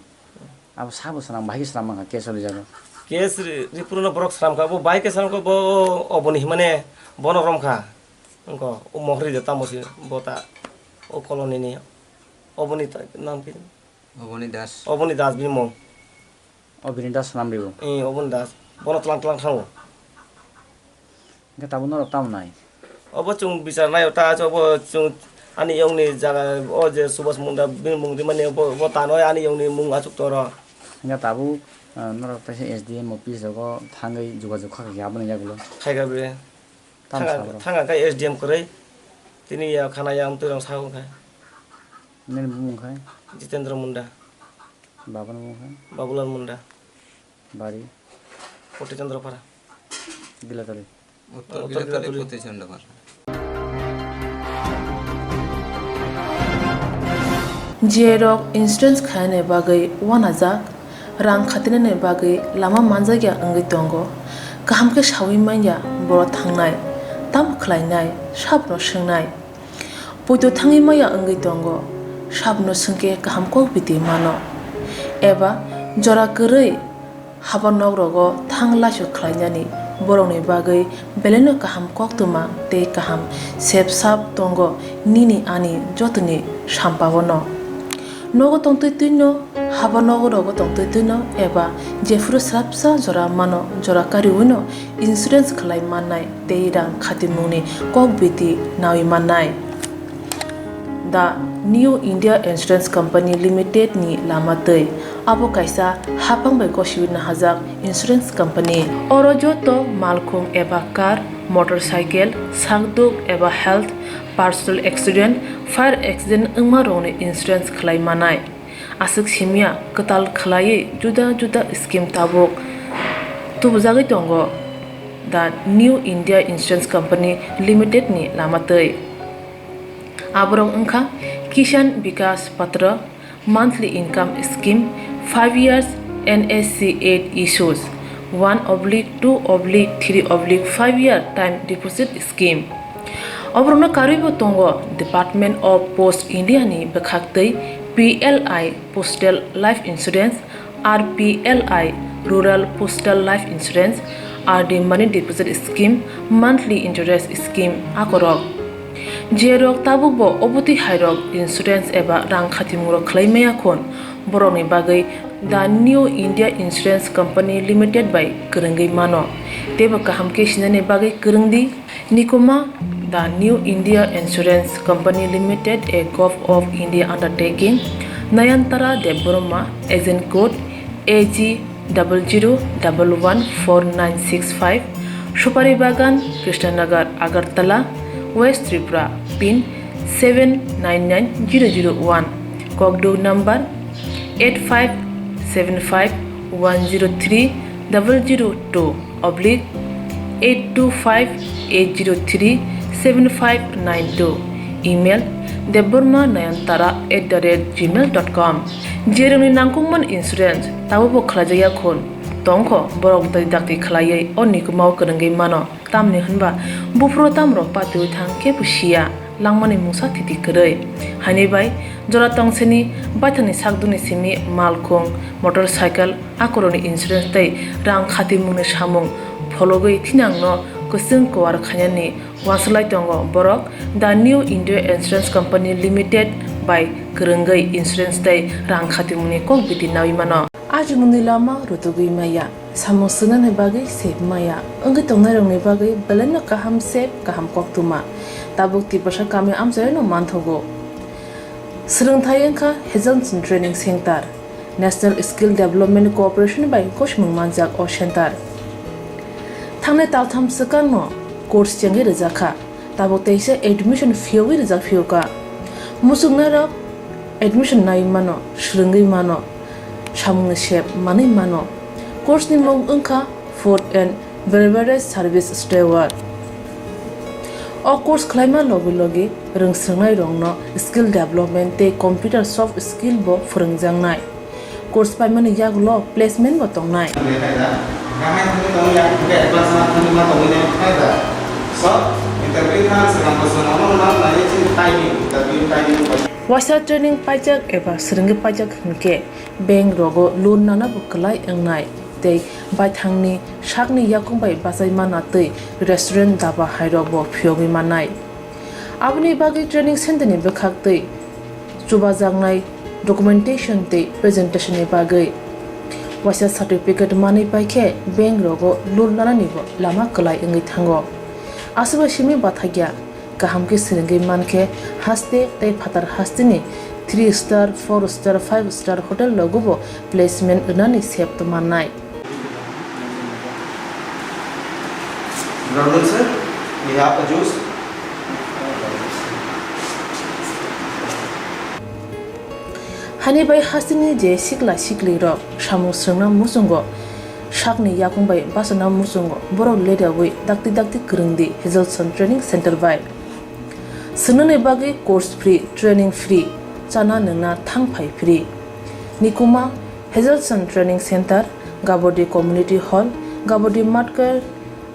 ab sabo sanam bhai sanam ka case ri jaga case ripurna borok saram ka bo bai ke saram ko bo oboni mane bonorom kha engko mohri jata mosi bota o koloni ni oboni nam ki oboni das bin mong obini das nam ribo oboni das bono tlang thango engka tabu no tam nai obo chung bicar nai ta cho bo chung ani yongni jaga o je subas munda bin mungdi mane bo tanoi ani yongni mung achuk toro nga tabu nora paise SDM office jago thangai jogajog kha yabna yagulo khaiga be thanga kai SDM korai tini ya khana yang turang saung khai nen mung khai Jitendra Munda baban mung khai Babulan Munda bari Poti Chandrapara Bilatali Bilatali Poti Chandrapara Jerok insurance khane bagai 1000 rang khatine bagai lama manjagya angai tongo kaham ke shawi manya boro thangnai tam khlainai sabno shengnai poito thangi maya angai tongo sabno sengke kaham ko biti mano eba jora korei habanok rogo thangla shu khlainani borongni bagai beleno kaham koktuma te kaham sep sap tongo nini ani jotni sampawono nogo tongtoi tuino haba nogo rogo tongtoi tuino eba jefru srapsa jora mano jora kariwino insurance khlai manai teirang khatimuni kokbiti nawi manai The New India Insurance Company Limited ni lamatei abo kaisa hapang bai koshiwina hajak insurance company oro joto malkhung eba car motorcycle sakduk eba health personal accident fire accident ungma rongni insurance khlai manai asuk simia katal khlai juda juda scheme tabok tubujagi tongo The New India Insurance Company Limited ni lamatei aborong ungkha Kishan Vikas Patra monthly income scheme 5 years NSC 8 issues 1/2/3/5 year time deposit scheme obrona karibo tongo Department of Post India ni bekhaktei PLI Postal Life Insurance RPLI Rural Postal Life Insurance RD Money Deposit Scheme monthly interest scheme akorok Jerok tabukbo obuti hairok insurance eba rang khatimuro khlaimaya khon boroni bagai The New India Insurance Company Limited by Kurungi Mano teba kaham ke shinane bagai kurungdi nikoma The New India Insurance Company Limited a Gulf of India undertaking Nayantara Deborma agent code AG 00114965 Shupari Bagan Krishnanagar Agartala West Tripura pin 799001 Kogdo number 857510282580375592 email debormanayantara@gmail.com jeroni nangkungman insurance tabu khlajaya khon tongkho borok dai dakti khlaiye onni kumau kurungi mano tamni hanba bufro tamro patu thangke pusia langmani mungsa thiti korei hani bai jora tongseni baithani sakduni simi malkhung motorcycle akoroni insurance tai rang khati mungni samung phologoi thinangno kusung kwar khanyani waslai tongo borok The New India Insurance Company Limited by kurungai insurance tai rang khati mungni kok biti nawi mano ajumuni lama rutugui maya samosuna ne bagai sep maya angi tongnai rong ne bagai belena kaham sep kaham koktuma tabuk ti pasha kame amjai no manthogo srungthai engkha Hezonson Training Center National Skill Development Corporation by Koshmung Manjak o Center thangne taltham sakan no course chengi rejakha tabuk teise admission fee wi rejak fee ka musungna rok admission nai mano srungai mano samung shep manai mano course ni mong ungkha food and beverage service steward o course khlaima logi rungsrangnai rongno skill development te computer soft skill bo phurungjangnai course paimani yaglo placement bo tongnai Wasa training pajak eba seringi pajak hunke bank rogo loan nana bukalai engnai tei baithangni sakni yakung bai basai mana tei restaurant daba hairok bo phiogi manai abni bagi training center ni bekhak tei chuba jangnai documentation tei presentation ni bagai wasa certificate mani paikhe bank rogo loan nana ni bo lama kalai engai thango asuba simi bathagya kaham ke seringai manke haste tei phatar hastini 3 star 4 star 5 star hotel logubo placement unani sep to manai. Brother sir, we have a juice. Hani bai hastini je sikla sikli ro samu srengna musungo shakni yakung bai basana musungo borok leda wi dakti krungdi Hazelson Training Center bai sunane bagi course free training free chana nangna thangphai free nikuma Hazelson Training Center Gabodi Community Hall Gabodi Matkar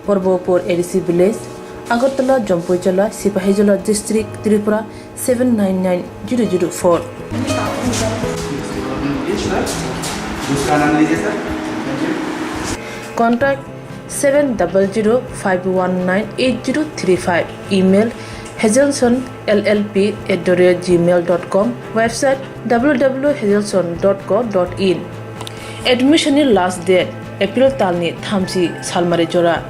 Porbopur ADC Village Agartala Jompoijola Sipahijola District Tripura 799004 Contact 7005198035. Email hazelsonllp@gmail.com. Website www.hazelson.co.in. Admission last date April talni thamsi salmare jora.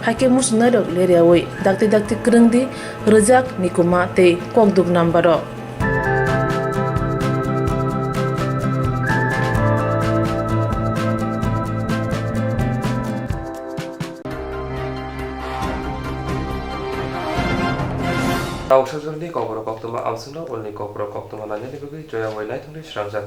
Hake musnadok leriawai dakti krungdi rejak nikuma te kokduk nambaro. Tawsajoni kopro koktuma amsuno ulni kopro koktuma nanya ni bagi joya wainai thungri srang jati